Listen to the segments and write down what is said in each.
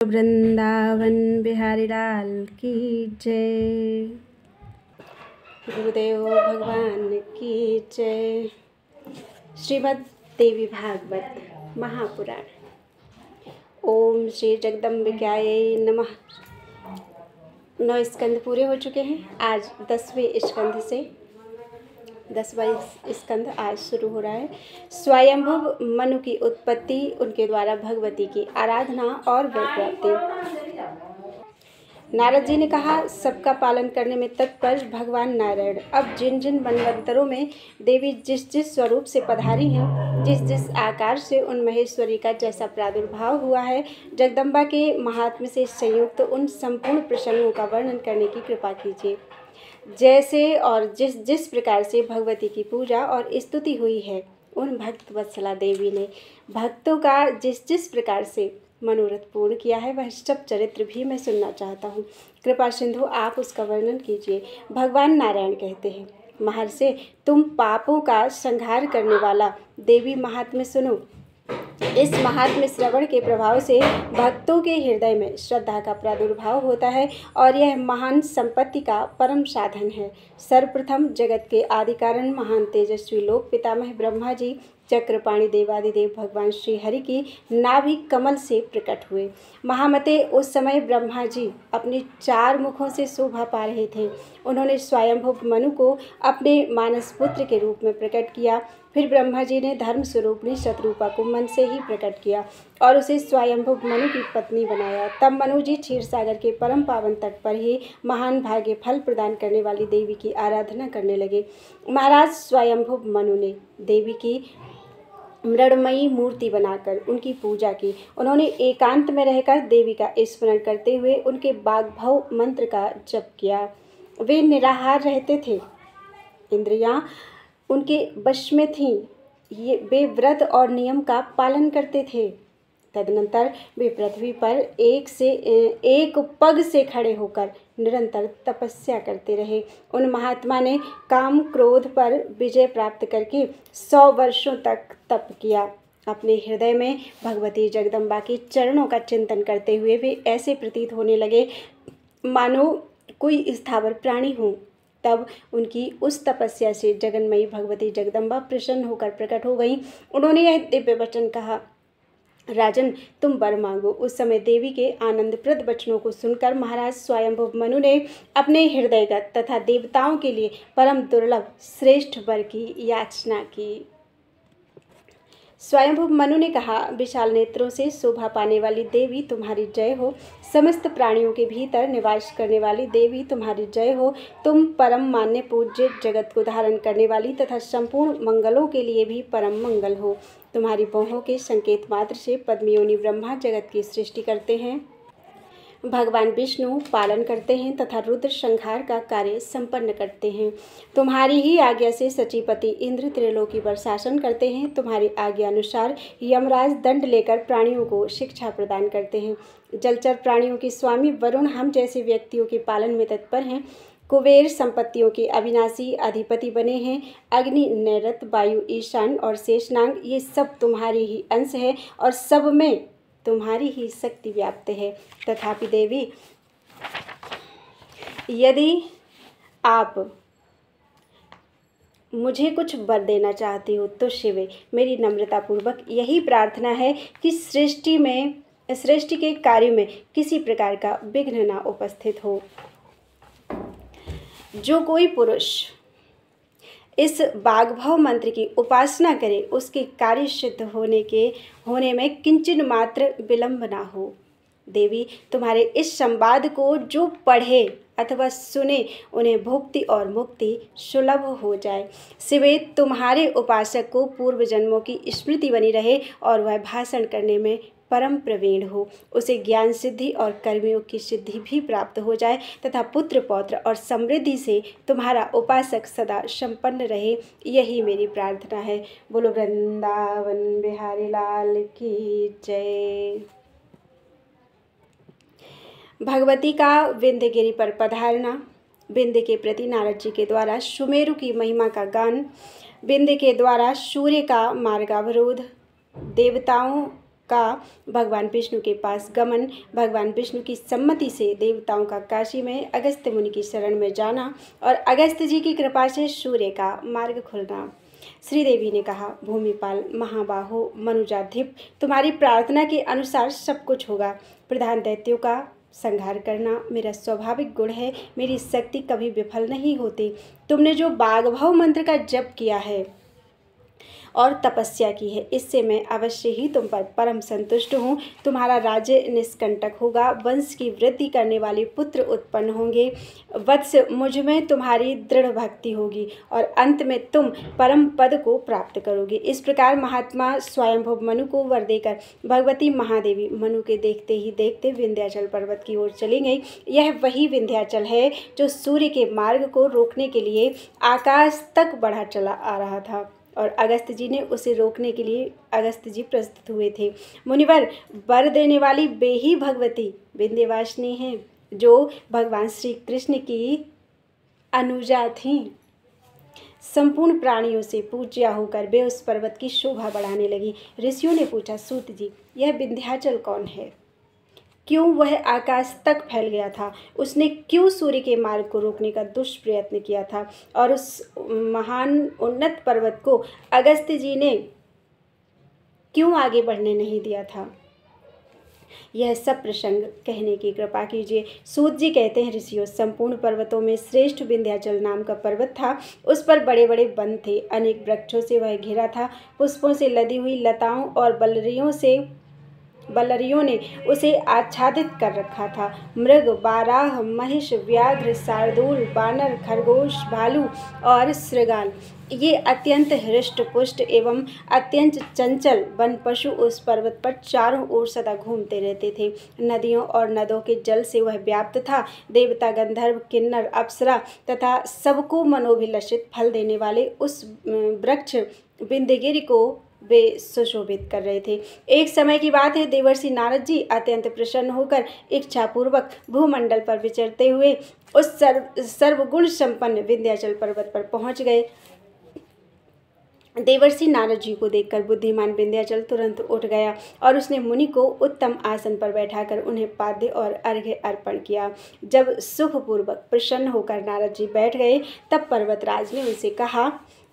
वृंदावन बिहारी लाल की जय। गुरुदेव भगवान की जय। श्रीमद् देवी भागवत महापुराण। ओम श्री जगदम्बिकायै नमः। 9 स्कंद पूरे हो चुके हैं। आज 10वें स्कंद से 10वां स्कंद आज शुरू हो रहा है। स्वयंभुव मनु की उत्पत्ति, उनके द्वारा भगवती की आराधना और वर प्राप्ति। नारद जी ने कहा, सबका पालन करने में तत्पर भगवान नारायण अब जिन जिन मनवंतरों में देवी जिस जिस स्वरूप से पधारी हैं, जिस जिस आकार से उन महेश्वरी का जैसा प्रादुर्भाव हुआ है, जगदम्बा के महात्म्य से संयुक्त उन संपूर्ण प्रसंगों का वर्णन करने की कृपा कीजिए। जैसे और जिस जिस प्रकार से भगवती की पूजा और स्तुति हुई है, उन भक्त वत्सला देवी ने भक्तों का जिस जिस प्रकार से मनोरथ पूर्ण किया है, वह सब चरित्र भी मैं सुनना चाहता हूँ। कृपा सिंधु आप उसका वर्णन कीजिए। भगवान नारायण कहते हैं, महर्षि तुम पापों का संहार करने वाला देवी महात्म्य सुनो। इस महात्म्य श्रवण के प्रभाव से भक्तों के हृदय में श्रद्धा का प्रादुर्भाव होता है और यह महान संपत्ति का परम साधन है। सर्वप्रथम जगत के आदि कारण महान तेजस्वी लोक पितामह ब्रह्मा जी चक्रपाणि देवादिदेव भगवान श्री हरि की नाभि कमल से प्रकट हुए। महामते उस समय ब्रह्मा जी अपने 4 मुखों से शोभा पा रहे थे। उन्होंने स्वयंभुव मनु को अपने मानस पुत्र के रूप में प्रकट किया। फिर ब्रह्मा जी ने धर्म स्वरूपनी शतरूपा को मन से ही प्रकट किया और उसे स्वयंभुव मनु की पत्नी बनाया। तब मनु जी क्षीर सागर के परम पावन तट पर ही महान भाग्य फल प्रदान करने वाली देवी की आराधना करने लगे। महाराज स्वयंभुव मनु ने देवी की मृण्मयी मूर्ति बनाकर उनकी पूजा की। उन्होंने एकांत में रहकर देवी का स्मरण करते हुए उनके वाग्भव मंत्र का जप किया। वे निराहार रहते थे, इंद्रियां उनके वश में थीं। वे व्रत और नियम का पालन करते थे। तदनंतर वे पृथ्वी पर एक पग से खड़े होकर निरंतर तपस्या करते रहे। उन महात्मा ने काम क्रोध पर विजय प्राप्त करके 100 वर्षों तक तप किया। अपने हृदय में भगवती जगदम्बा के चरणों का चिंतन करते हुए वे ऐसे प्रतीत होने लगे मानो कोई स्थावर प्राणी हो। तब उनकी उस तपस्या से जगन्मयी भगवती जगदम्बा प्रसन्न होकर प्रकट हो गईं। उन्होंने यह दिव्य वचन कहा, राजन तुम वर मांगो। उस समय देवी के आनंदप्रद वचनों को सुनकर महाराज स्वयंभुव मनु ने अपने हृदयगत तथा देवताओं के लिए परम दुर्लभ श्रेष्ठ वर की याचना की। स्वयंभुव मनु ने कहा, विशाल नेत्रों से शोभा पाने वाली देवी तुम्हारी जय हो। समस्त प्राणियों के भीतर निवास करने वाली देवी तुम्हारी जय हो। तुम परम मान्य पूज्य, जगत को धारण करने वाली तथा संपूर्ण मंगलों के लिए भी परम मंगल हो। तुम्हारी बाहों के संकेत मात्र से पद्मयोनि ब्रह्मा जगत की सृष्टि करते हैं, भगवान विष्णु पालन करते हैं तथा रुद्र संहार का कार्य संपन्न करते हैं। तुम्हारी ही आज्ञा से सचीपति इंद्र त्रिलोकी पर शासन करते हैं। तुम्हारी आज्ञा अनुसार यमराज दंड लेकर प्राणियों को शिक्षा प्रदान करते हैं। जलचर प्राणियों के स्वामी वरुण हम जैसे व्यक्तियों के पालन में तत्पर हैं। कुबेर संपत्तियों के अविनाशी अधिपति बने हैं। अग्नि, नैरत, वायु, ईशान और शेषनाग ये सब तुम्हारी ही अंश है और सब में तुम्हारी ही शक्ति व्याप्त है। तथापि देवी, यदि आप मुझे कुछ वर देना चाहती हो तो शिवे, मेरी नम्रतापूर्वक यही प्रार्थना है कि सृष्टि के कार्य में किसी प्रकार का विघ्न न उपस्थित हो। जो कोई पुरुष इस वाग्भव मंत्र की उपासना करे, उसके कार्य सिद्ध होने में किंचन मात्र विलंब ना हो। देवी, तुम्हारे इस संवाद को जो पढ़े अथवा सुने, उन्हें भुक्ति और मुक्ति सुलभ हो जाए। शिवे, तुम्हारे उपासक को पूर्व जन्मों की स्मृति बनी रहे और वह भाषण करने में परम प्रवीण हो। उसे ज्ञान सिद्धि और कर्मयोग की सिद्धि भी प्राप्त हो जाए तथा पुत्र पौत्र और समृद्धि से तुम्हारा उपासक सदा संपन्न रहे, यही मेरी प्रार्थना है। बोलो वृंदावन बिहारी लाल की जय। भगवती का विंध्यगिरि पर पधारना। विंध्य के प्रति नारद जी के द्वारा सुमेरु की महिमा का गान। विंध्य के द्वारा सूर्य का मार्गावरोध। देवताओं का भगवान विष्णु के पास गमन, भगवान विष्णु की सम्मति से देवताओं का काशी में अगस्त्य मुनि की शरण में जाना और अगस्त्य जी की कृपा से सूर्य का मार्ग खुलना। श्रीदेवी ने कहा, भूमिपाल महाबाहो मनुजाधिप, तुम्हारी प्रार्थना के अनुसार सब कुछ होगा। प्रधान दैत्यों का संहार करना मेरा स्वाभाविक गुण है, मेरी शक्ति कभी विफल नहीं होती। तुमने जो बागभव मंत्र का जप किया है और तपस्या की है, इससे मैं अवश्य ही तुम पर परम संतुष्ट हूँ। तुम्हारा राज्य निष्कंटक होगा, वंश की वृद्धि करने वाले पुत्र उत्पन्न होंगे। वत्स, मुझ में तुम्हारी दृढ़ भक्ति होगी और अंत में तुम परम पद को प्राप्त करोगे। इस प्रकार महात्मा स्वयंभुव मनु को वर देकर भगवती महादेवी मनु के देखते ही देखते विंध्याचल पर्वत की ओर चली गई। यह वही विंध्याचल है जो सूर्य के मार्ग को रोकने के लिए आकाश तक बढ़ा चला आ रहा था और अगस्त्य जी ने उसे रोकने के लिए अगस्त्य जी प्रस्तुत हुए थे। मुनिवर, वर देने वाली वे ही भगवती विंध्यवासिनी हैं जो भगवान श्री कृष्ण की अनुजा थीं। संपूर्ण प्राणियों से पूज्या होकर वे उस पर्वत की शोभा बढ़ाने लगी। ऋषियों ने पूछा, सूत जी, यह विंध्याचल कौन है? क्यों वह आकाश तक फैल गया था? उसने क्यों सूर्य के मार्ग को रोकने का दुष्प्रयत्न किया था? और उस महान उन्नत पर्वत को अगस्त्य जी ने क्यों आगे बढ़ने नहीं दिया था? यह सब प्रसंग कहने की कृपा कीजिए। सूत जी कहते हैं, ऋषियों, संपूर्ण पर्वतों में श्रेष्ठ विंध्याचल नाम का पर्वत था। उस पर बड़े बड़े वन थे, अनेक वृक्षों से वह घिरा था। पुष्पों से लदी हुई लताओं और बल्लरियों ने उसे आच्छादित कर रखा था। मृग, बाराह, महिष, व्याघ्र, शार्दूल, बानर, खरगोश, भालू और श्रृगाल, ये अत्यंत हृष्ट पुष्ट एवं अत्यंत चंचल वन पशु उस पर्वत पर चारों ओर सदा घूमते रहते थे। नदियों और नदों के जल से वह व्याप्त था। देवता, गंधर्व, किन्नर, अप्सरा तथा सबको मनोभिलषित फल देने वाले उस वृक्ष विंध्यगिरि को वे सुशोभित कर रहे थे। एक समय की बात है, देवर्षि नारद जी अत्यंत प्रसन्न होकर इच्छापूर्वक भूमंडल पर विचरते हुए उस सर्वगुण संपन्न विंध्याचल पर्वत पर पहुंच गए। देवर्षि नारद जी को देखकर बुद्धिमान विंध्याचल तुरंत उठ गया और उसने मुनि को उत्तम आसन पर बैठाकर उन्हें पाद्य और अर्घ्य अर्पण किया। जब सुखपूर्वक प्रसन्न होकर नारद जी बैठ गए, तब पर्वतराज ने उनसे कहा।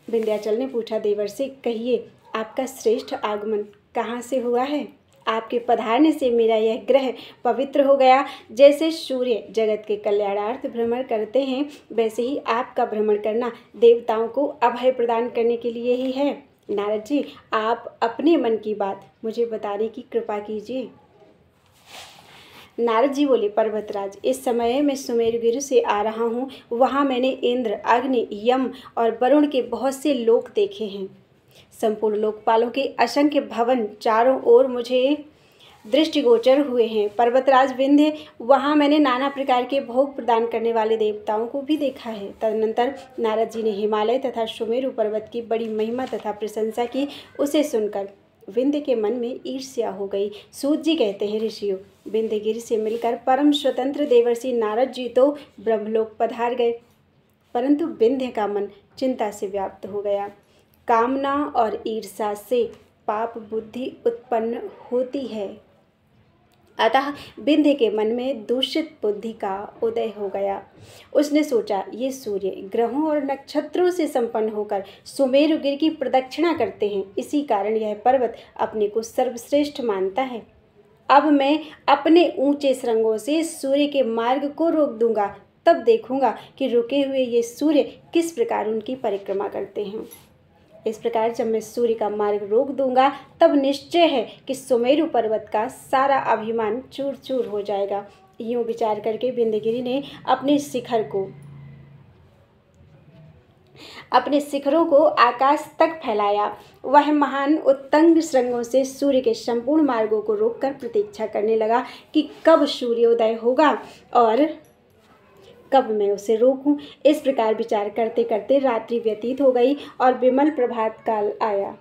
विंध्याचल ने पूछा, देवर्षि, कहिए, आपका श्रेष्ठ आगमन कहाँ से हुआ है? आपके पधारने से मेरा यह ग्रह पवित्र हो गया। जैसे सूर्य जगत के कल्याणार्थ भ्रमण करते हैं, वैसे ही आपका भ्रमण करना देवताओं को अभय प्रदान करने के लिए ही है। नारद जी, आप अपने मन की बात मुझे बताने की कृपा कीजिए। नारद जी बोले, पर्वतराज, इस समय मैं सुमेरुगिरि से आ रहा हूँ। वहाँ मैंने इंद्र, अग्नि, यम और वरुण के बहुत से लोक देखे हैं। संपूर्ण लोकपालों के असंख्य भवन चारों ओर मुझे दृष्टिगोचर हुए हैं। पर्वतराज विंध्य, वहाँ मैंने नाना प्रकार के भोग प्रदान करने वाले देवताओं को भी देखा है। तदनंतर नारद जी ने हिमालय तथा सुमेरु पर्वत की बड़ी महिमा तथा प्रशंसा की। उसे सुनकर विंध्य के मन में ईर्ष्या हो गई। सूत जी कहते हैं, ऋषियों, विंध्यगिरि से मिलकर परम स्वतंत्र देवर्षि नारद जी तो ब्रह्मलोक पधार गए, परंतु विंध्य का मन चिंता से व्याप्त हो गया। कामना और ईर्ष्या से पाप बुद्धि उत्पन्न होती है, अतः विंध्य के मन में दूषित बुद्धि का उदय हो गया। उसने सोचा, ये सूर्य ग्रहों और नक्षत्रों से संपन्न होकर सुमेरुगिरि की प्रदक्षिणा करते हैं, इसी कारण यह पर्वत अपने को सर्वश्रेष्ठ मानता है। अब मैं अपने ऊंचे श्रृंगों से सूर्य के मार्ग को रोक दूंगा, तब देखूंगा कि रुके हुए ये सूर्य किस प्रकार उनकी परिक्रमा करते हैं। इस प्रकार जब मैं सूर्य का मार्ग रोक दूंगा, तब निश्चय है कि सुमेरु पर्वत का सारा अभिमान चूर चूर हो जाएगा। यूं विचार करके विंध्यगिरि ने अपने शिखरों को आकाश तक फैलाया। वह महान उत्तंग श्रृंगों से सूर्य के संपूर्ण मार्गों को रोककर प्रतीक्षा करने लगा कि कब सूर्योदय होगा और कब मैं उसे रोकूं। इस प्रकार विचार करते करते रात्रि व्यतीत हो गई और विमल प्रभात काल आया।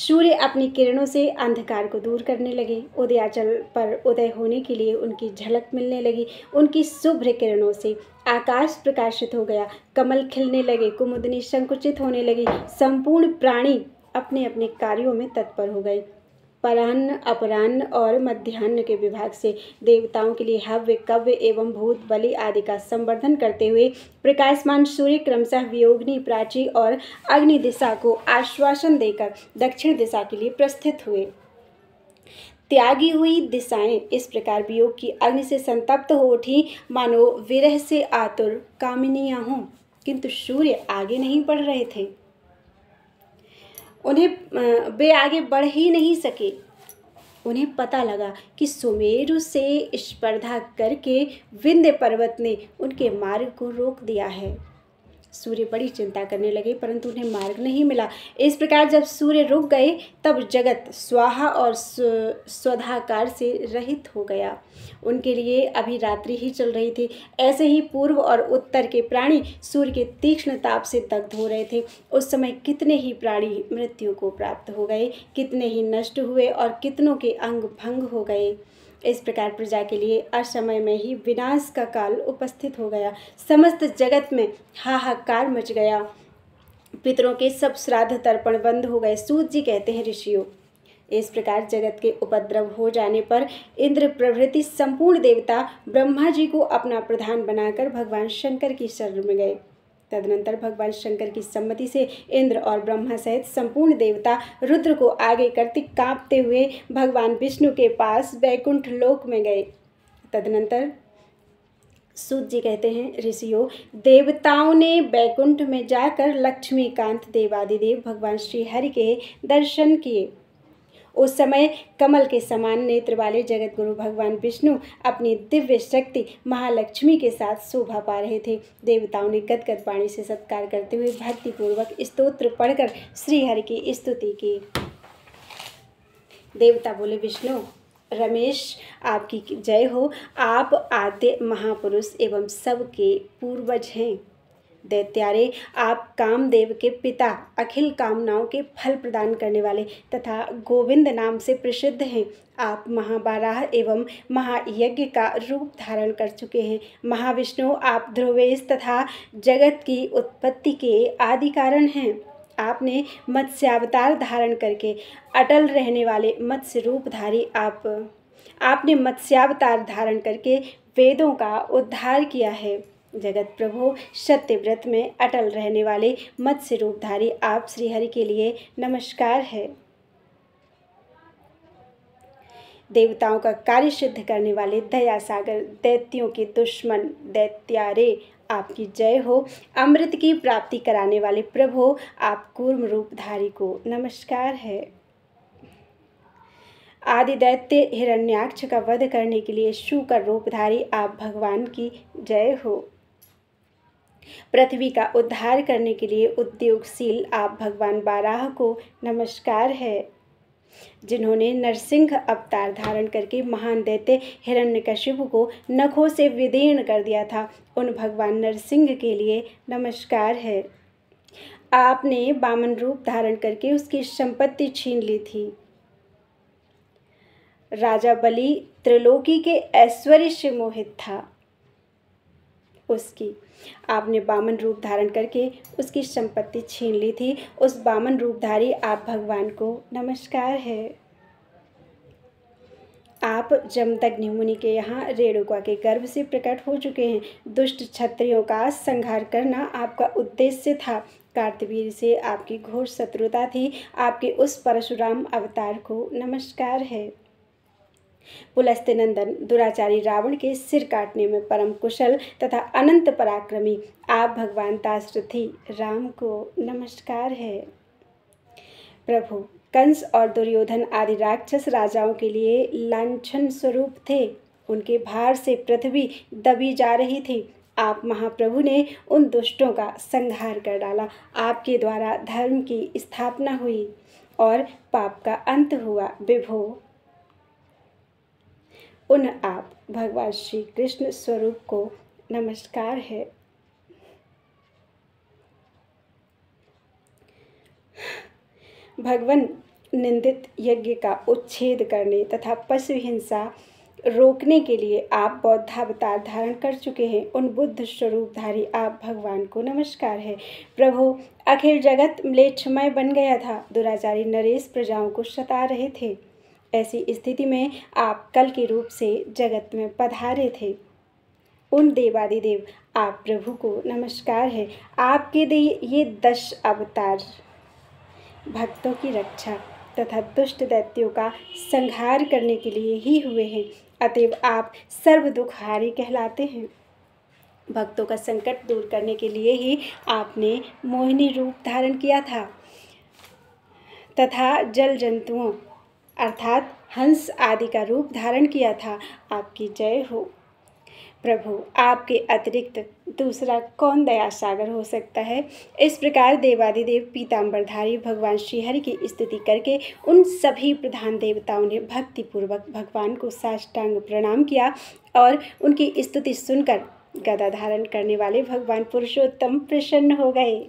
सूर्य अपनी किरणों से अंधकार को दूर करने लगे। उदयाचल पर उदय होने के लिए उनकी झलक मिलने लगी। उनकी शुभ्र किरणों से आकाश प्रकाशित हो गया, कमल खिलने लगे, कुमुदनी संकुचित होने लगी, संपूर्ण प्राणी अपने अपने कार्यों में तत्पर हो गए। पराह्न, अपराह्न और मध्याह्न के विभाग से देवताओं के लिए हव्य, कव्य एवं भूत बलि आदि का संवर्धन करते हुए प्रकाशमान सूर्य क्रमशः वियोगिनी, प्राची और अग्नि दिशा को आश्वासन देकर दक्षिण दिशा के लिए प्रस्थित हुए। त्यागी हुई दिशाएं इस प्रकार वियोग की अग्नि से संतप्त हो उठी मानो विरह से आतुर कामिनियां हों, किंतु सूर्य आगे नहीं बढ़ रहे थे। वे आगे बढ़ ही नहीं सके। उन्हें पता लगा कि सुमेरु से स्पर्धा करके विंध्य पर्वत ने उनके मार्ग को रोक दिया है। सूर्य बड़ी चिंता करने लगे, परंतु उन्हें मार्ग नहीं मिला। इस प्रकार जब सूर्य रुक गए तब जगत स्वाहा और स्वधाकार से रहित हो गया। उनके लिए अभी रात्रि ही चल रही थी। ऐसे ही पूर्व और उत्तर के प्राणी सूर्य के तीक्ष्ण ताप से दग्ध हो रहे थे। उस समय कितने ही प्राणी मृत्यु को प्राप्त हो गए, कितने ही नष्ट हुए और कितनों के अंग भंग हो गए। इस प्रकार प्रजा के लिए असमय में ही विनाश का काल उपस्थित हो गया। समस्त जगत में हाहाकार मच गया। पितरों के सब श्राद्ध तर्पण बंद हो गए। सूत जी कहते हैं, ऋषियों, इस प्रकार जगत के उपद्रव हो जाने पर इंद्र प्रभृति संपूर्ण देवता ब्रह्मा जी को अपना प्रधान बनाकर भगवान शंकर की शरण में गए। तदनंतर भगवान शंकर की सम्मति से इंद्र और ब्रह्मा सहित संपूर्ण देवता रुद्र को आगे करते कांपते हुए भगवान विष्णु के पास वैकुंठ लोक में गए। तदनंतर सूत जी कहते हैं, ऋषियों, देवताओं ने वैकुंठ में जाकर लक्ष्मीकांत देवादिदेव भगवान श्री हरि के दर्शन किए। उस समय कमल के समान नेत्र वाले जगत गुरु भगवान विष्णु अपनी दिव्य शक्ति महालक्ष्मी के साथ शोभा पा रहे थे। देवताओं ने गदगद वाणी से सत्कार करते हुए भक्तिपूर्वक स्तोत्र पढ़कर श्री हरि की स्तुति की। देवता बोले, विष्णु, रमेश, आपकी जय हो। आप आद्य महापुरुष एवं सबके पूर्वज हैं। दैत्यारे, आप कामदेव के पिता, अखिल कामनाओं के फल प्रदान करने वाले तथा गोविंद नाम से प्रसिद्ध हैं। आप महाबाराह एवं महायज्ञ का रूप धारण कर चुके हैं। महाविष्णु, आप ध्रुवेश तथा जगत की उत्पत्ति के आदि कारण हैं। आपने मत्स्यावतार धारण करके अटल रहने वाले मत्स्य रूपधारी आपने मत्स्यावतार धारण करके वेदों का उद्धार किया है। जगत प्रभु, सत्यव्रत में अटल रहने वाले मत्स्य रूपधारी आप श्रीहरि के लिए नमस्कार है। देवताओं का कार्य सिद्ध करने वाले दया सागर, दैत्यों के दुश्मन दैत्यारे, आपकी जय हो। अमृत की प्राप्ति कराने वाले प्रभु, आप कूर्म रूपधारी को नमस्कार है। आदि दैत्य हिरण्याक्ष का वध करने के लिए शूकर रूपधारी आप भगवान की जय हो। पृथ्वी का उद्धार करने के लिए उद्योगशील आप भगवान बाराह को नमस्कार है। जिन्होंने नरसिंह अवतार धारण करके महान दैत्य हिरण्यकशिपु को नखों से विदीर्ण कर दिया था, उन भगवान नरसिंह के लिए नमस्कार है। आपने वामन रूप धारण करके उसकी संपत्ति छीन ली थी। राजा बलि त्रिलोकी के ऐश्वर्य से मोहित था, उसकी आपने वामन रूप धारण करके उसकी संपत्ति छीन ली थी। उस वामन रूपधारी आप भगवान को नमस्कार है। आप जमदग्नि मुनि के यहाँ रेणुका के गर्भ से प्रकट हो चुके हैं। दुष्ट क्षत्रियों का संहार करना आपका उद्देश्य था। कार्तवीर से आपकी घोर शत्रुता थी। आपके उस परशुराम अवतार को नमस्कार है। पुलस्त्य नंदन दुराचारी रावण के सिर काटने में परम कुशल तथा अनंत पराक्रमी आप भगवान दाशरथी राम को नमस्कार है। प्रभु, कंस और दुर्योधन आदि राक्षस राजाओं के लिए लांछन स्वरूप थे। उनके भार से पृथ्वी दबी जा रही थी। आप महाप्रभु ने उन दुष्टों का संहार कर डाला। आपके द्वारा धर्म की स्थापना हुई और पाप का अंत हुआ। विभो, उन आप भगवान श्री कृष्ण स्वरूप को नमस्कार है। भगवान, निंदित यज्ञ का उच्छेद करने तथा पशु हिंसा रोकने के लिए आप बौद्धावतार धारण कर चुके हैं। उन बुद्ध स्वरूपधारी आप भगवान को नमस्कार है। प्रभु, अखिल जगत म्लेच्छमय बन गया था। दुराचारी नरेश प्रजाओं को सता रहे थे। ऐसी स्थिति में आप कल के रूप से जगत में पधारे थे। उन देवादिदेव आप प्रभु को नमस्कार है। आपके ये 10 अवतार भक्तों की रक्षा तथा दुष्ट दैत्यों का संहार करने के लिए ही हुए हैं। अतएव आप सर्व दुखहारी कहलाते हैं। भक्तों का संकट दूर करने के लिए ही आपने मोहिनी रूप धारण किया था तथा जल जंतुओं अर्थात हंस आदि का रूप धारण किया था। आपकी जय हो। प्रभु, आपके अतिरिक्त दूसरा कौन दया सागर हो सकता है। इस प्रकार देवादिदेव पीताम्बरधारी भगवान श्रीहरि की स्तुति करके उन सभी प्रधान देवताओं ने भक्तिपूर्वक भगवान को साष्टांग प्रणाम किया और उनकी स्तुति सुनकर गदा धारण करने वाले भगवान पुरुषोत्तम प्रसन्न हो गए।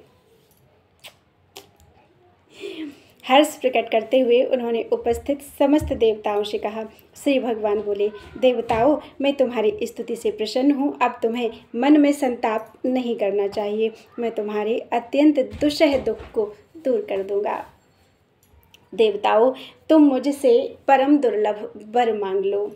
हर्ष प्रकट करते हुए उन्होंने उपस्थित समस्त देवताओं से कहा। श्री भगवान बोले, देवताओं, मैं तुम्हारी स्तुति से प्रसन्न हूँ। अब तुम्हें मन में संताप नहीं करना चाहिए। मैं तुम्हारे अत्यंत दुस्सह दुख को दूर कर दूंगा। देवताओं, तुम मुझसे परम दुर्लभ वर मांग लो।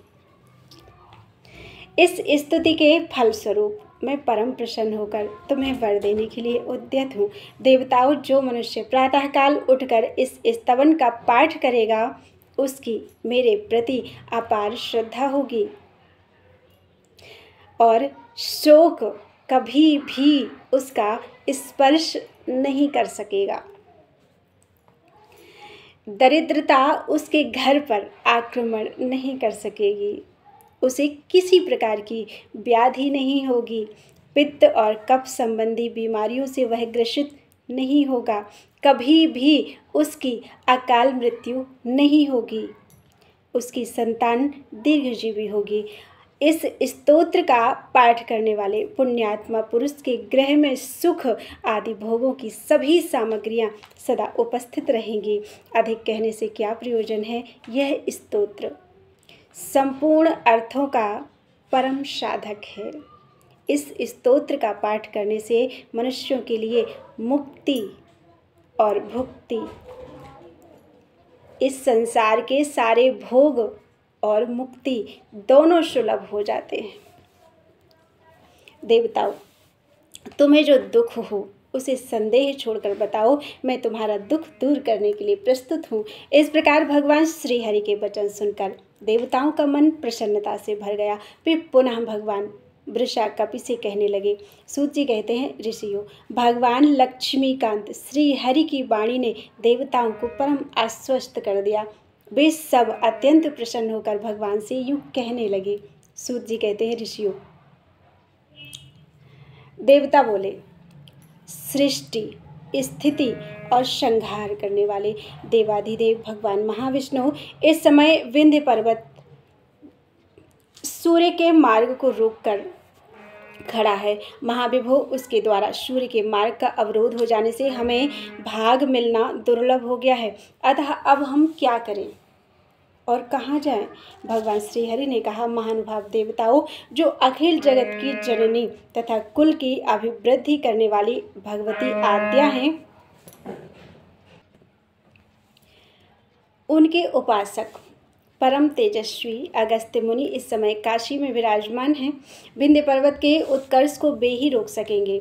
इस स्तुति के फलस्वरूप मैं परम प्रसन्न होकर तुम्हें वर देने के लिए उद्यत हूँ। देवताओं, जो मनुष्य प्रातःकाल उठकर इस स्तवन का पाठ करेगा उसकी मेरे प्रति अपार श्रद्धा होगी और शोक कभी भी उसका स्पर्श नहीं कर सकेगा। दरिद्रता उसके घर पर आक्रमण नहीं कर सकेगी। उसे किसी प्रकार की व्याधि नहीं होगी। पित्त और कफ संबंधी बीमारियों से वह ग्रसित नहीं होगा। कभी भी उसकी अकाल मृत्यु नहीं होगी। उसकी संतान दीर्घजीवी होगी। इस स्तोत्र का पाठ करने वाले पुण्यात्मा पुरुष के गृह में सुख आदि भोगों की सभी सामग्रियां सदा उपस्थित रहेंगी। अधिक कहने से क्या प्रयोजन है। यह स्तोत्र संपूर्ण अर्थों का परम साधक है। इस स्तोत्र का पाठ करने से मनुष्यों के लिए मुक्ति और भुक्ति, इस संसार के सारे भोग और मुक्ति दोनों सुलभ हो जाते हैं। देवताओं, तुम्हें जो दुख हो उसे संदेह छोड़कर बताओ। मैं तुम्हारा दुख दूर करने के लिए प्रस्तुत हूँ। इस प्रकार भगवान श्री हरि के वचन सुनकर देवताओं का मन प्रसन्नता से भर गया। वे पुनः भगवान वृषा कपि से कहने लगे। सूत जी कहते हैं, ऋषियों, भगवान लक्ष्मीकांत श्री हरि की वाणी ने देवताओं को परम आश्वस्त कर दिया। वे सब अत्यंत प्रसन्न होकर भगवान से यूँ कहने लगे। सूत जी कहते हैं, ऋषियों, देवता बोले, सृष्टि, स्थिति और संहार करने वाले देवाधिदेव भगवान महाविष्णु इस समय विंध्य पर्वत सूर्य के मार्ग को रोककर खड़ा है। महाविभो, उसके द्वारा सूर्य के मार्ग का अवरोध हो जाने से हमें भाग मिलना दुर्लभ हो गया है। अतः अब हम क्या करें और कहाँ जाएं? भगवान श्री हरि ने कहा, महानुभाव देवताओं, जो अखिल जगत की जननी तथा कुल की अभिवृद्धि करने वाली भगवती आद्या हैं, उनके उपासक परम तेजस्वी अगस्त्य मुनि इस समय काशी में विराजमान हैं। विंध्य पर्वत के उत्कर्ष को वे ही रोक सकेंगे।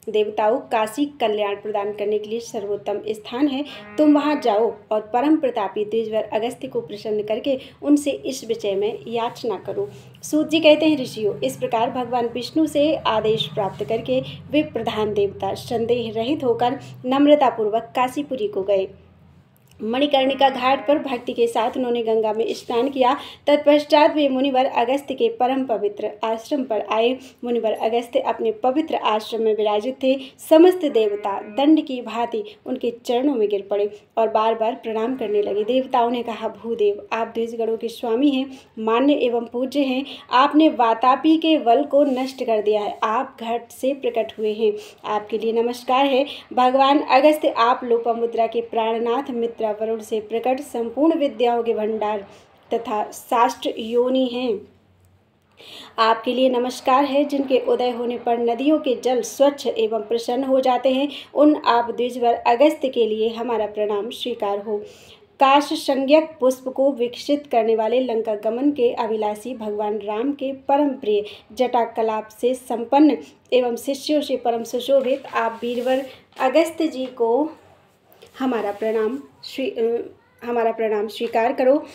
देवताओं, काशी कल्याण प्रदान करने के लिए सर्वोत्तम स्थान है। तुम वहां जाओ और परम प्रतापी द्विजवर अगस्त्य को प्रसन्न करके उनसे इस विषय में याचना करो। सूत जी कहते हैं, ऋषियों, इस प्रकार भगवान विष्णु से आदेश प्राप्त करके वे प्रधान देवता संदेह रहित होकर नम्रतापूर्वक काशीपुरी को गए। मणिकर्णिका घाट पर भक्ति के साथ उन्होंने गंगा में स्नान किया। तत्पश्चात वे मुनिवर अगस्त्य के परम पवित्र आश्रम पर आए। मुनिवर अगस्त्य अपने पवित्र आश्रम में विराजित थे। समस्त देवता दंड की भांति उनके चरणों में गिर पड़े और बार बार प्रणाम करने लगे। देवताओं ने कहा, भूदेव, आप द्विजगणों के स्वामी हैं, मान्य एवं पूज्य हैं। आपने वातापी के बल को नष्ट कर दिया है। आप घट से प्रकट हुए हैं, आपके लिए नमस्कार है। भगवान अगस्त्य, आप लोपामुद्रा के प्राणनाथ मित्र मुद्रा वरुण से प्रकट संपूर्ण विद्याओं के भंडार तथा साष्ट्र योनि हैं। आपके लिए नमस्कार है। जिनके उदय होने पर नदियों के जल स्वच्छ एवं प्रसन्न हो जाते हैं, उन आप द्विजवर अगस्त्य के लिए हमारा प्रणाम स्वीकार हो। काश संज्ञक पुष्प को विकसित करने वाले लंका गमन के अभिलाषी भगवान राम के परम प्रिय जटा कलाप से संपन्न एवं शिष्यों से परम सुशोभित आप वीरवर अगस्त्य जी को हमारा प्रणाम स्वीकार करो।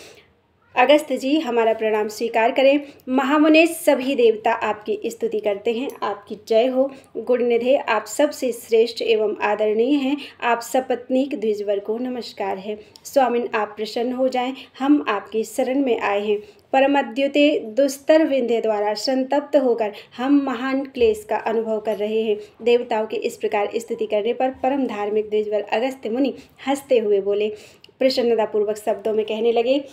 अगस्त्य जी हमारा प्रणाम स्वीकार करें। महामुने सभी देवता आपकी स्तुति करते हैं, आपकी जय हो। गुणनिधे आप सबसे श्रेष्ठ एवं आदरणीय हैं। आप सपत्नीक द्विजवर को नमस्कार है। स्वामिन आप प्रसन्न हो जाएं, हम आपकी शरण में आए हैं। परमद्युते दुस्तर विंध्य द्वारा संतप्त होकर हम महान क्लेश का अनुभव कर रहे हैं। देवताओं की इस प्रकार स्तुति करने पर परम धार्मिक द्विजवर अगस्त्य मुनि हंसते हुए बोले, प्रसन्नतापूर्वक शब्दों में कहने लगे।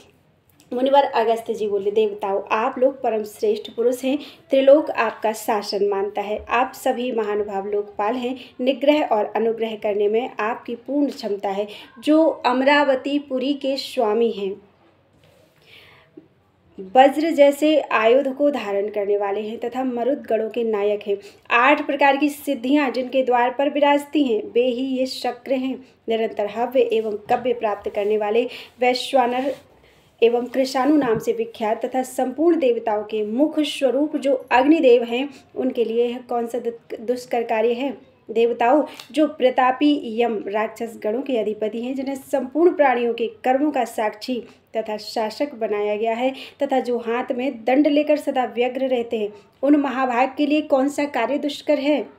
मुनिवर अगस्त्य जी बोले, देवताओं आप लोग परम श्रेष्ठ पुरुष हैं, त्रिलोक आपका शासन मानता है। आप सभी महानुभाव लोकपाल हैं, निग्रह और अनुग्रह करने में आपकी पूर्ण क्षमता है। जो अमरावतीपुरी के स्वामी हैं, वज्र जैसे आयुध को धारण करने वाले हैं तथा मरुदगणों के नायक हैं। 8 प्रकार की सिद्धियां जिनके द्वार पर विराजती हैं, वे ही ये शक्र हैं। निरंतर हव्य एवं कव्य प्राप्त करने वाले वैश्वानर एवं कृशानु नाम से विख्यात तथा संपूर्ण देवताओं के मुख स्वरूप जो अग्निदेव हैं, उनके लिए यह कौन सा दुष्कर कार्य है। देवताओं जो प्रतापी यम राक्षस गणों के अधिपति हैं, जिन्हें संपूर्ण प्राणियों के कर्मों का साक्षी तथा शासक बनाया गया है तथा जो हाथ में दंड लेकर सदा व्यग्र रहते हैं, उन महाभाग के लिए कौन सा कार्य दुष्कर है।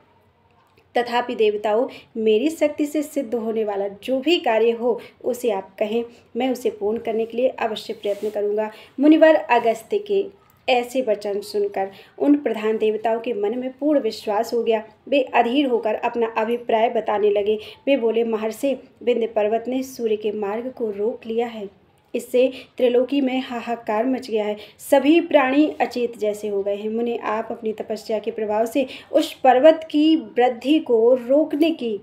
तथापि देवताओं मेरी शक्ति से सिद्ध होने वाला जो भी कार्य हो उसे आप कहें, मैं उसे पूर्ण करने के लिए अवश्य प्रयत्न करूंगा। मुनिवर अगस्त्य के ऐसे वचन सुनकर उन प्रधान देवताओं के मन में पूर्ण विश्वास हो गया। वे अधीर होकर अपना अभिप्राय बताने लगे। वे बोले, महर्षि, विंध्य पर्वत ने सूर्य के मार्ग को रोक लिया है। इससे त्रिलोकी में हाहाकार मच गया है। सभी प्राणी अचेत जैसे हो गए हैं। मुने आप अपनी तपस्या के प्रभाव से उस पर्वत की वृद्धि को रोकने की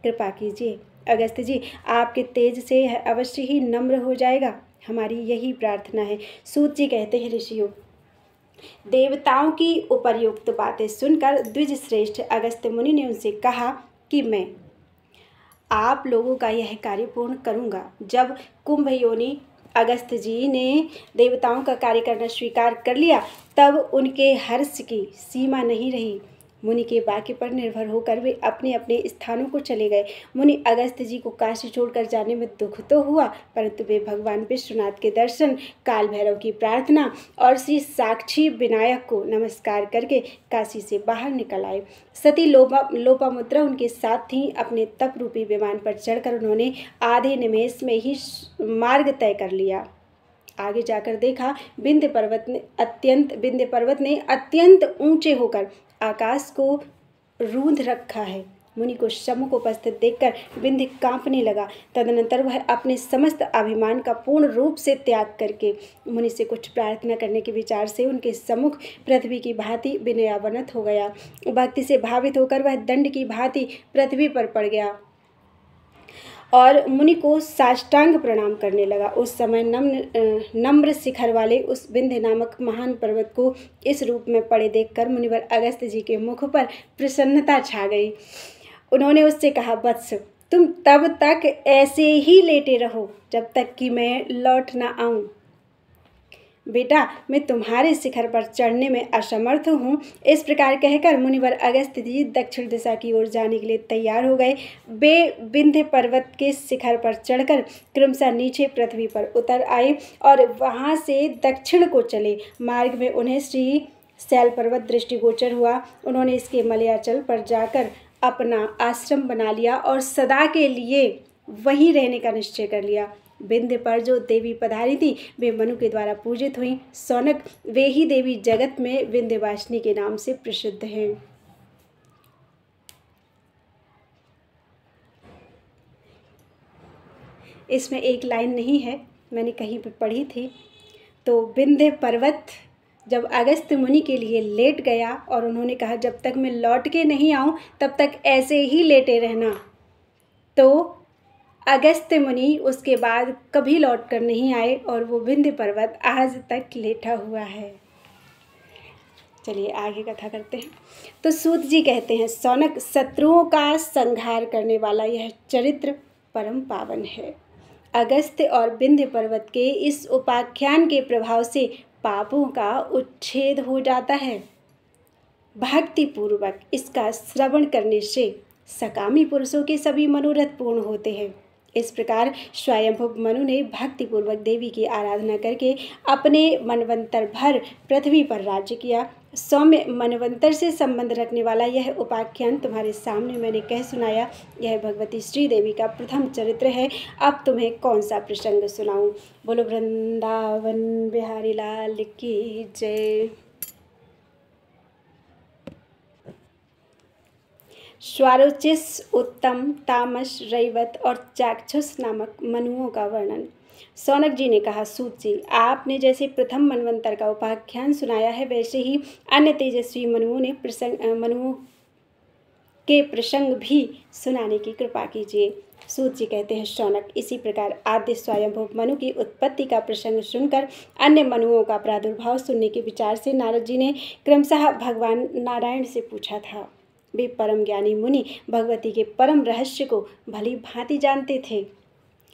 कृपा कीजिए। अगस्त्य जी आपके तेज से यह अवश्य ही नम्र हो जाएगा, हमारी यही प्रार्थना है। सूत जी कहते हैं, ऋषियों देवताओं की उपर्युक्त बातें सुनकर द्विज श्रेष्ठ अगस्त्य मुनि ने उनसे कहा कि मैं आप लोगों का यह कार्य पूर्ण करूंगा। जब कुंभ योनि अगस्त्य जी ने देवताओं का कार्य करना स्वीकार कर लिया, तब उनके हर्ष की सीमा नहीं रही। मुनि के वाक्य पर निर्भर होकर वे अपने अपने स्थानों को चले गए। मुनि अगस्त्य जी को काशी छोड़कर जाने में दुख तो हुआ, परंतु वे भगवान विश्वनाथ के दर्शन, काल भैरव की प्रार्थना और श्री साक्षी विनायक को नमस्कार करके काशी से बाहर निकल आए। सती लोपामुद्रा उनके साथ थीं। अपने तप रूपी विमान पर चढ़कर उन्होंने आधे निमेष में ही मार्ग तय कर लिया। आगे जाकर देखा, विंध्य पर्वत ने अत्यंत ऊंचे होकर आकाश को रूंध रखा है। मुनि को सम्मुख उपस्थित देखकर विंध्य कांपने लगा। तदनंतर वह अपने समस्त अभिमान का पूर्ण रूप से त्याग करके मुनि से कुछ प्रार्थना करने के विचार से उनके सम्मुख पृथ्वी की भांति विनयावनत हो गया। भक्ति से भावित होकर वह दंड की भांति पृथ्वी पर पड़ गया और मुनि को साष्टांग प्रणाम करने लगा। उस समय नम्र शिखर वाले उस विंध्य नामक महान पर्वत को इस रूप में पड़े देखकर मुनिवर अगस्त्य जी के मुख पर प्रसन्नता छा गई। उन्होंने उससे कहा, वत्स, तुम तब तक ऐसे ही लेटे रहो जब तक कि मैं लौट ना आऊं। बेटा, मैं तुम्हारे शिखर पर चढ़ने में असमर्थ हूँ। इस प्रकार कहकर मुनिवर अगस्त्य जी दक्षिण दिशा की ओर जाने के लिए तैयार हो गए। वे विंध्य पर्वत के शिखर पर चढ़कर क्रमशः नीचे पृथ्वी पर उतर आए और वहाँ से दक्षिण को चले। मार्ग में उन्हें श्री शैल पर्वत दृष्टिगोचर हुआ। उन्होंने इसके मलयाचल पर जाकर अपना आश्रम बना लिया और सदा के लिए वहीं रहने का निश्चय कर लिया। विंध्य पर जो देवी पधारी थी वे मनु के द्वारा पूजित हुई। सौनक, वे ही देवी जगत में विंध्यवासिनी के नाम से प्रसिद्ध हैं। इसमें एक लाइन नहीं है, मैंने कहीं पर पढ़ी थी। तो विंध्य पर्वत जब अगस्त्य मुनि के लिए लेट गया और उन्होंने कहा, जब तक मैं लौट के नहीं आऊँ तब तक ऐसे ही लेटे रहना, तो अगस्त्य मुनि उसके बाद कभी लौट कर नहीं आए और वो विंध्य पर्वत आज तक लेटा हुआ है। चलिए आगे कथा करते हैं। तो सूत जी कहते हैं, शौनक, शत्रुओं का संहार करने वाला यह चरित्र परम पावन है। अगस्त्य और विंध्य पर्वत के इस उपाख्यान के प्रभाव से पापों का उच्छेद हो जाता है। भक्ति पूर्वक इसका श्रवण करने से सकामी पुरुषों के सभी मनोरथ पूर्ण होते हैं। इस प्रकार स्वयंभुव मनु ने भक्ति पूर्वक देवी की आराधना करके अपने मनवंतर भर पृथ्वी पर राज्य किया। सौम्य मनवंतर से संबंध रखने वाला यह उपाख्यान तुम्हारे सामने मैंने कह सुनाया। यह भगवती श्री देवी का प्रथम चरित्र है। अब तुम्हें कौन सा प्रसंग सुनाऊं? बोलो वृंदावन बिहारी लाल की जय। स्वारोचिष, उत्तम, तामस, रैवत और चाक्षुष नामक मनुओं का वर्णन। शौनक जी ने कहा, सूत जी, आपने जैसे प्रथम मनवंतर का उपाख्यान सुनाया है, वैसे ही अन्य तेजस्वी मनुओं के प्रसंग भी सुनाने की कृपा कीजिए। सूत जी कहते हैं, शौनक, इसी प्रकार आद्य स्वयंभुव मनु की उत्पत्ति का प्रसंग सुनकर अन्य मनुओं का प्रादुर्भाव सुनने के विचार से नारद जी ने क्रमशः भगवान नारायण से पूछा था। वे परम ज्ञानी मुनि भगवती के परम रहस्य को भली भांति जानते थे।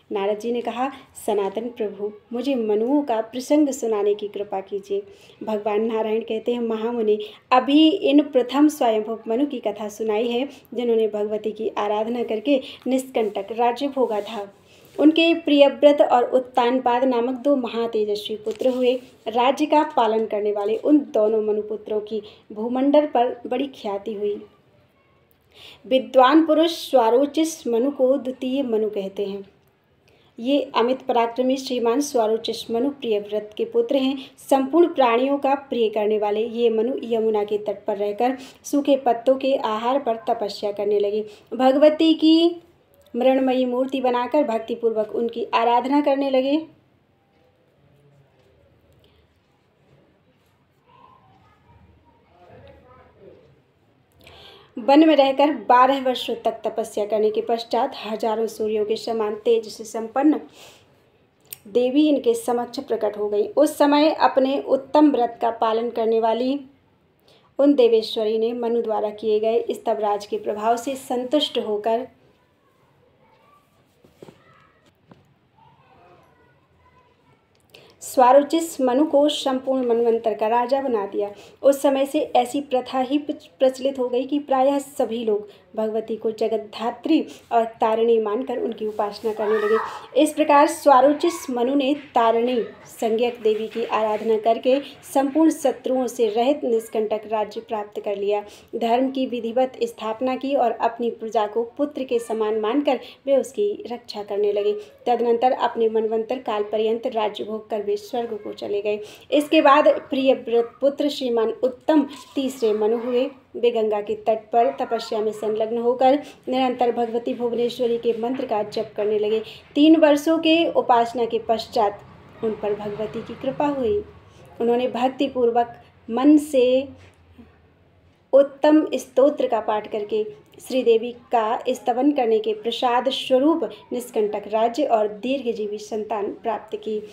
नारद जी ने कहा, सनातन प्रभु, मुझे मनुओं का प्रसंग सुनाने की कृपा कीजिए। भगवान नारायण कहते हैं, महामुनि, अभी इन प्रथम स्वयंभुव मनु की कथा सुनाई है, जिन्होंने भगवती की आराधना करके निष्कंटक राज्य भोगा था। उनके प्रियव्रत और उत्तानपाद नामक 2 महातेजस्वी पुत्र हुए। राज्य का पालन करने वाले उन दोनों मनुपुत्रों की भूमंडल पर बड़ी ख्याति हुई। विद्वान पुरुष स्वारोचिष मनु को द्वितीय मनु कहते हैं। ये अमित पराक्रमी श्रीमान स्वारोचिष मनु प्रियव्रत के पुत्र हैं। संपूर्ण प्राणियों का प्रिय करने वाले ये मनु यमुना के तट पर रहकर सूखे पत्तों के आहार पर तपस्या करने लगे। भगवती की मृण्मयी मूर्ति बनाकर भक्तिपूर्वक उनकी आराधना करने लगे। वन में रहकर 12 वर्षों तक तपस्या करने के पश्चात हजारों सूर्यों के समान तेज से संपन्न देवी इनके समक्ष प्रकट हो गई। उस समय अपने उत्तम व्रत का पालन करने वाली उन देवेश्वरी ने मनु द्वारा किए गए इस तपराज के प्रभाव से संतुष्ट होकर स्वारोचिष मनु को संपूर्ण मनवंतर का राजा बना दिया। उस समय से ऐसी प्रथा ही प्रचलित हो गई कि प्रायः सभी लोग भगवती को जगद्धात्री और तारिणी मानकर उनकी उपासना करने लगे। इस प्रकार स्वारोचिष मनु ने तारिणी संज्ञक देवी की आराधना करके संपूर्ण शत्रुओं से रहित निष्कंटक राज्य प्राप्त कर लिया। धर्म की विधिवत स्थापना की और अपनी प्रजा को पुत्र के समान मानकर वे उसकी रक्षा करने लगे। तदनंतर अपने मनवंतर काल पर्यंत राज्य भोग कर वे स्वर्ग को चले गए। इसके बाद प्रियव्रत पुत्र श्रीमान उत्तम तीसरे मनु हुए। वे गंगा के तट पर तपस्या में संलग्न होकर निरंतर भगवती भुवनेश्वरी के मंत्र का जप करने लगे। 3 वर्षों के उपासना के पश्चात उन पर भगवती की कृपा हुई। उन्होंने भक्ति पूर्वक मन से उत्तम स्तोत्र का पाठ करके श्रीदेवी का स्तवन करने के प्रसाद स्वरूप निष्कंटक राज्य और दीर्घजीवी संतान प्राप्त की।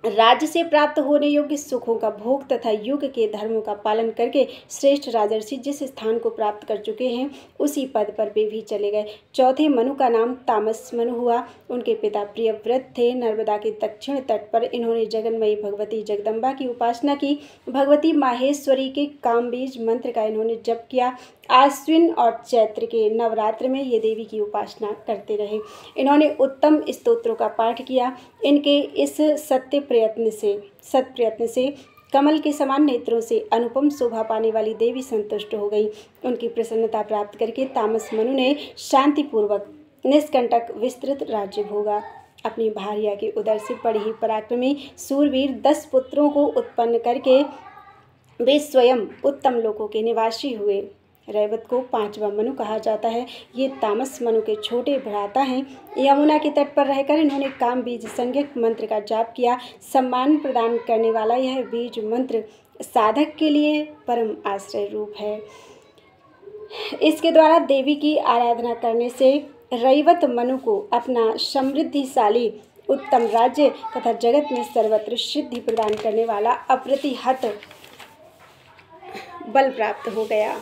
राज्य से प्राप्त होने योग्य सुखों का भोग तथा युग के धर्मों का पालन करके श्रेष्ठ राजर्षि जिस स्थान को प्राप्त कर चुके हैं उसी पद पर वे भी चले गए। चौथे मनु का नाम तामस मनु हुआ। उनके पिता प्रियव्रत थे। नर्मदा के दक्षिण तट पर इन्होंने जगन्मयी भगवती जगदम्बा की उपासना की। भगवती माहेश्वरी के कामबीज मंत्र का इन्होंने जप किया। आश्विन और चैत्र के नवरात्र में ये देवी की उपासना करते रहे। इन्होंने उत्तम स्तोत्रों का पाठ किया। इनके इस सत्प्रयत्न से कमल के समान नेत्रों से अनुपम शोभा पाने वाली देवी संतुष्ट हो गई। उनकी प्रसन्नता प्राप्त करके तामस मनु ने शांतिपूर्वक निष्कंटक विस्तृत राज्य भोगा। अपनी भार्या के उदर से बड़े ही पराक्रमी सूरवीर 10 पुत्रों को उत्पन्न करके वे स्वयं उत्तम लोकों के निवासी हुए। रैवत को 5वां मनु कहा जाता है। ये तामस मनु के छोटे भ्राता हैं। यमुना के तट पर रहकर इन्होंने काम बीज संज्ञक मंत्र का जाप किया। सम्मान प्रदान करने वाला यह बीज मंत्र साधक के लिए परम आश्रय रूप है। इसके द्वारा देवी की आराधना करने से रैवत मनु को अपना समृद्धिशाली उत्तम राज्य तथा जगत में सर्वत्र सिद्धि प्रदान करने वाला अप्रतिहत बल प्राप्त हो गया।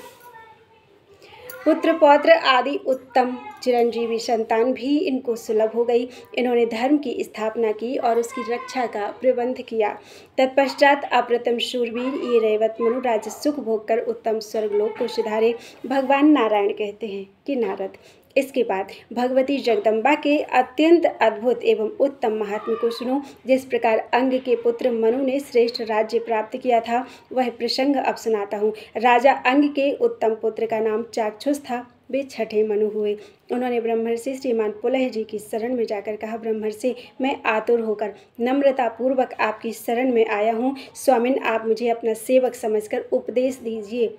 पुत्र पौत्र आदि उत्तम चिरंजीवी संतान भी इनको सुलभ हो गई। इन्होंने धर्म की स्थापना की और उसकी रक्षा का प्रबंध किया। तत्पश्चात अप्रतिम शूरवीर ये रैवत मनु राज्य सुख भोग कर उत्तम स्वर्गलोक को सिधारे। भगवान नारायण कहते हैं कि नारद, इसके बाद भगवती जगदम्बा के अत्यंत अद्भुत एवं उत्तम महात्म्य को सुनो। जिस प्रकार अंग के पुत्र मनु ने श्रेष्ठ राज्य प्राप्त किया था, वह प्रसंग अब सुनाता हूँ। राजा अंग के उत्तम पुत्र का नाम चाक्षुष था। वे छठे मनु हुए। उन्होंने ब्रह्मर्षि श्रीमान पुलह जी की शरण में जाकर कहा, ब्रह्मर्षि, मैं आतुर होकर नम्रता पूर्वक आपकी शरण में आया हूँ। स्वामिन, आप मुझे अपना सेवक समझकर उपदेश दीजिए,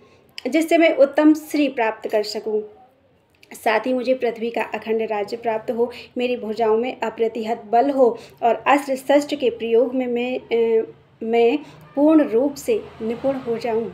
जिससे मैं उत्तम श्री प्राप्त कर सकूँ। साथ ही मुझे पृथ्वी का अखंड राज्य प्राप्त हो, मेरी भुजाओं में अप्रतिहत बल हो और अस्त्र शस्त्र के प्रयोग में मैं पूर्ण रूप से निपुण हो जाऊं।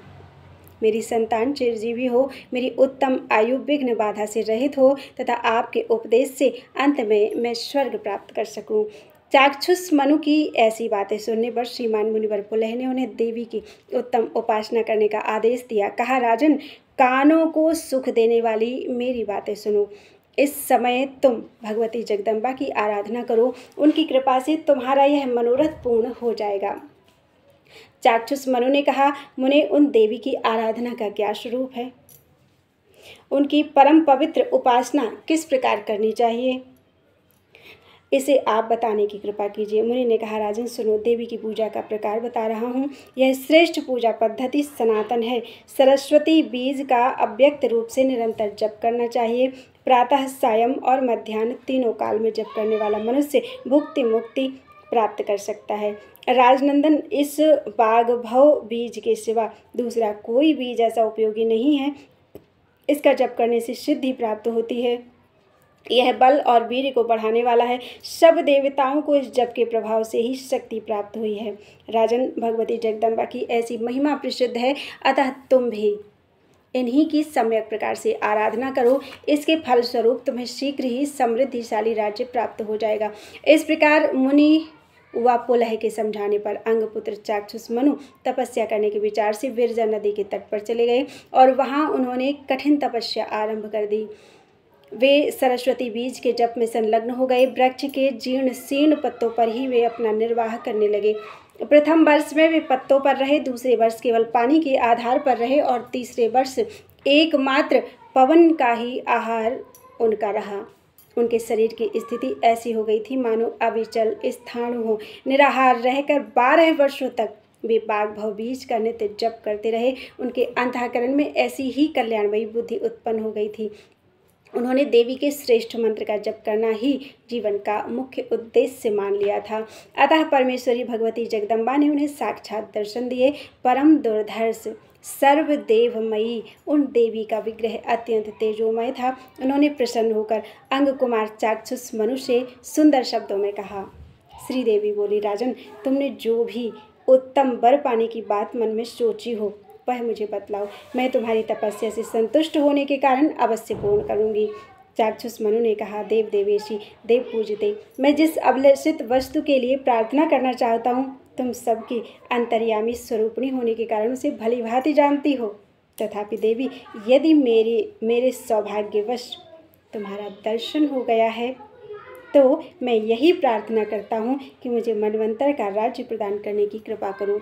मेरी संतान चिरजीवी हो, मेरी उत्तम आयु विघ्न बाधा से रहित हो तथा आपके उपदेश से अंत में मैं स्वर्ग प्राप्त कर सकूं। चाक्षुष मनु की ऐसी बातें सुनने पर श्रीमान मुनिवर पुलह ने उन्हें देवी की उत्तम उपासना करने का आदेश दिया। कहा, राजन, कानों को सुख देने वाली मेरी बातें सुनो। इस समय तुम भगवती जगदम्बा की आराधना करो, उनकी कृपा से तुम्हारा यह मनोरथ पूर्ण हो जाएगा। चाक्षुष मनु ने कहा, मुने, उन देवी की आराधना का क्या स्वरूप है? उनकी परम पवित्र उपासना किस प्रकार करनी चाहिए, इसे आप बताने की कृपा कीजिए। मुनि ने कहा, राजन सुनो, देवी की पूजा का प्रकार बता रहा हूँ। यह श्रेष्ठ पूजा पद्धति सनातन है। सरस्वती बीज का अव्यक्त रूप से निरंतर जप करना चाहिए। प्रातः, सायं और मध्याह्न तीनों काल में जप करने वाला मनुष्य भुक्ति मुक्ति प्राप्त कर सकता है। राजनंदन, इस बागभव बीज के सिवा दूसरा कोई बीज ऐसा उपयोगी नहीं है। इसका जप करने से सिद्धि प्राप्त होती है। यह बल और वीर्य को बढ़ाने वाला है। सब देवताओं को इस जप के प्रभाव से ही शक्ति प्राप्त हुई है। राजन, भगवती जगदम्बा की ऐसी महिमा प्रसिद्ध है, अतः तुम भी इन्हीं की सम्यक प्रकार से आराधना करो। इसके फलस्वरूप तुम्हें शीघ्र ही समृद्धिशाली राज्य प्राप्त हो जाएगा। इस प्रकार मुनि व पुलह के समझाने पर अंगपुत्र चाक्षुष मनु तपस्या करने के विचार से विरजा नदी के तट पर चले गए और वहां उन्होंने कठिन तपस्या आरंभ कर दी। वे सरस्वती बीज के जप में संलग्न हो गए। वृक्ष के जीर्ण शीर्ण पत्तों पर ही वे अपना निर्वाह करने लगे। प्रथम वर्ष में वे पत्तों पर रहे, दूसरे वर्ष केवल पानी के आधार पर रहे और तीसरे वर्ष एकमात्र पवन का ही आहार उनका रहा। उनके शरीर की स्थिति ऐसी हो गई थी मानो अविचल स्थाणु हो। निराहार रहकर 12 वर्षों तक वे बागभव बीज का नित्य जप करते रहे। उनके अंतःकरण में ऐसी ही कल्याणमयी बुद्धि उत्पन्न हो गई थी। उन्होंने देवी के श्रेष्ठ मंत्र का जप करना ही जीवन का मुख्य उद्देश्य मान लिया था। अतः परमेश्वरी भगवती जगदम्बा ने उन्हें साक्षात दर्शन दिए। परम दुर्धर्ष सर्वदेवमयी उन देवी का विग्रह अत्यंत तेजोमय था। उन्होंने प्रसन्न होकर अंग कुमार चाक्षुष मनु से सुंदर शब्दों में कहा। श्रीदेवी बोली, राजन, तुमने जो भी उत्तम वर पाने की बात मन में सोची हो वह मुझे बतलाओ। मैं तुम्हारी तपस्या से संतुष्ट होने के कारण अवश्य पूर्ण करूंगी। चाक्षुष मनु ने कहा, देव देवेशी, देव पूजते, मैं जिस अभिलषित वस्तु के लिए प्रार्थना करना चाहता हूँ तुम सबकी अंतर्यामी स्वरूपिणी होने के कारण उसे भली भांति जानती हो। तथापि देवी, यदि मेरे सौभाग्यवश तुम्हारा दर्शन हो गया है तो मैं यही प्रार्थना करता हूँ कि मुझे मनवंतर का राज्य प्रदान करने की कृपा करो।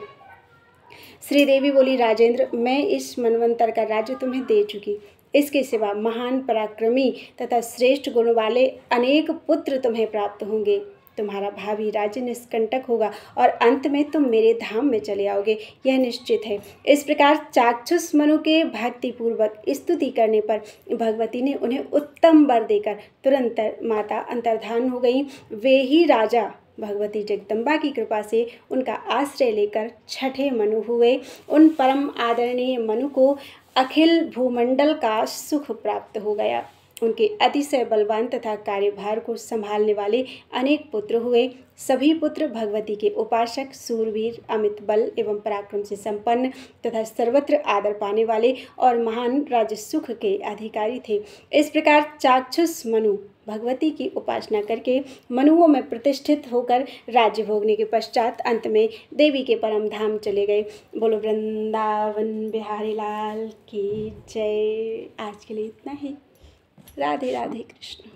श्रीदेवी बोली, राजेंद्र, मैं इस मनवंतर का राज्य तुम्हें दे चुकी। इसके सिवा महान पराक्रमी तथा श्रेष्ठ गुण वाले अनेक पुत्र तुम्हें प्राप्त होंगे। तुम्हारा भावी राज्य निष्कंटक होगा और अंत में तुम मेरे धाम में चले आओगे, यह निश्चित है। इस प्रकार चाक्षुष मनु के भक्तिपूर्वक स्तुति करने पर भगवती ने उन्हें उत्तम वर देकर तुरंत माता अंतर्धान हो गई। वे ही राजा भगवती जगदम्बा की कृपा से उनका आश्रय लेकर छठे मनु हुए। उन परम आदरणीय मनु को अखिल भूमंडल का सुख प्राप्त हो गया। उनके अतिशय बलवान तथा कार्यभार को संभालने वाले अनेक पुत्र हुए। सभी पुत्र भगवती के उपासक, सूरवीर, अमित बल एवं पराक्रम से संपन्न तथा सर्वत्र आदर पाने वाले और महान राज्य सुख के अधिकारी थे। इस प्रकार चाक्षुष मनु भगवती की उपासना करके मनुओं में प्रतिष्ठित होकर राज्य भोगने के पश्चात अंत में देवी के परम धाम चले गए। बोलो वृंदावन बिहारी लाल की जय। आज के लिए इतना ही। राधे राधे कृष्ण।